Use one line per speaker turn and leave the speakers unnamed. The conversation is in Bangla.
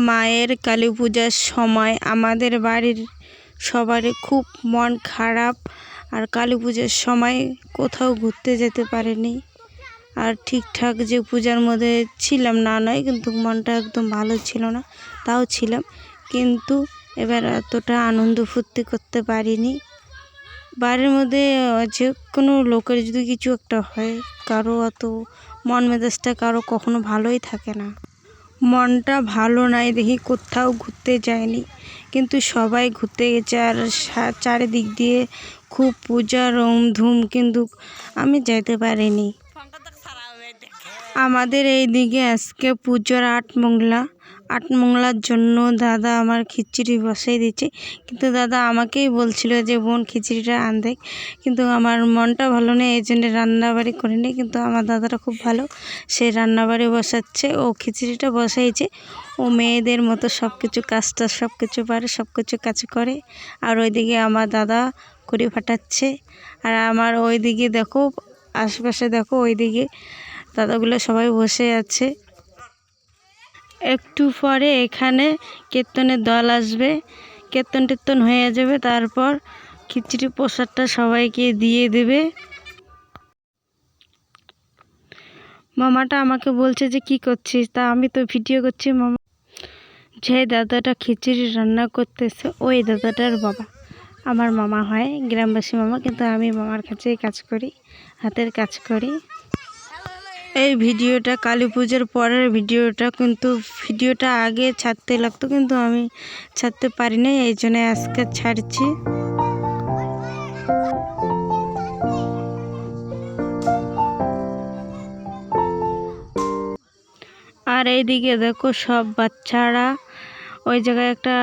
মায়ের কালী পূজার সময় আমাদের বাড়ির সবারই খুব মন খারাপ। আর কালী পূজার সময় কোথাও ঘুরতে যেতে পারিনি। আর ঠিকঠাক যে পূজার মধ্যে ছিলাম না নয়, কিন্তু মনটা একদম ভালো ছিল না, তাও ছিলাম। কিন্তু এবার এতটা আনন্দ ফুর্তি করতে পারিনি। বাড়ির মধ্যে যে কোনো লোকের যদি কিছু একটা হয়, কারো অত মন মেজাজটা কারো কখনো ভালোই থাকে না। মনটা ভালো নাই দেখি কোথাও ঘুরতে যায়নি, কিন্তু সবাই ঘুরতে গেছে। আর চারিদিক দিয়ে খুব পূজা ধুম, কিন্তু আমি যেতে পারিনি। আমাদের এই দিকে আজকে পুজোর আটমংলার জন্য দাদা আমার খিচুড়ি বসাই দিচ্ছে। কিন্তু দাদা আমাকেই বলছিল যে বোন খিচুড়িটা আনতে, কিন্তু আমার মনটা ভালো নেই, এই জন্য রান্নাবাড়ি করিনি। কিন্তু আমার দাদাটা খুব ভালো, সে রান্নাবাড়ি বসাচ্ছে, ও খিচুড়িটা বসাইছে। ও মেয়েদের মতো সব কিছু কাজটা সব কিছু পারে, সব কিছু কাজ করে। আর ওইদিকে আমার দাদা কড়ি ফাটাচ্ছে। আর আমার ওইদিকে দেখো, আশেপাশে দেখো, ওইদিকে দাদাগুলো সবাই বসে আছে। একটু পরে এখানে কীর্তনের দল আসবে, কীর্তন হয়ে যাবে, তারপর খিচুড়ি প্রসাদটা সবাইকে দিয়ে দেবে। মামাটা আমাকে বলছে যে কি করছিস, তা আমি তো ভিডিও করছি। মামা যে দাদাটা খিচুড়ি রান্না করতেছে, ওই দাদাটার বাবা আমার মামা হয়, গ্রামবাসী মামা। কিন্তু আমি মামার কাছেই কাজ করি, হাতের কাজ করি। এই ভিডিওটা কালী পুজোর পরের ভিডিওটা, কিন্তু ভিডিওটা আগে ছাড়তে লাগতো, কিন্তু আমি ছাড়তে পারিনি, এই জন্য আজকে ছাড়ছি। আর এইদিকে দেখো সব বাচ্চারা, ওই জায়গায় একটা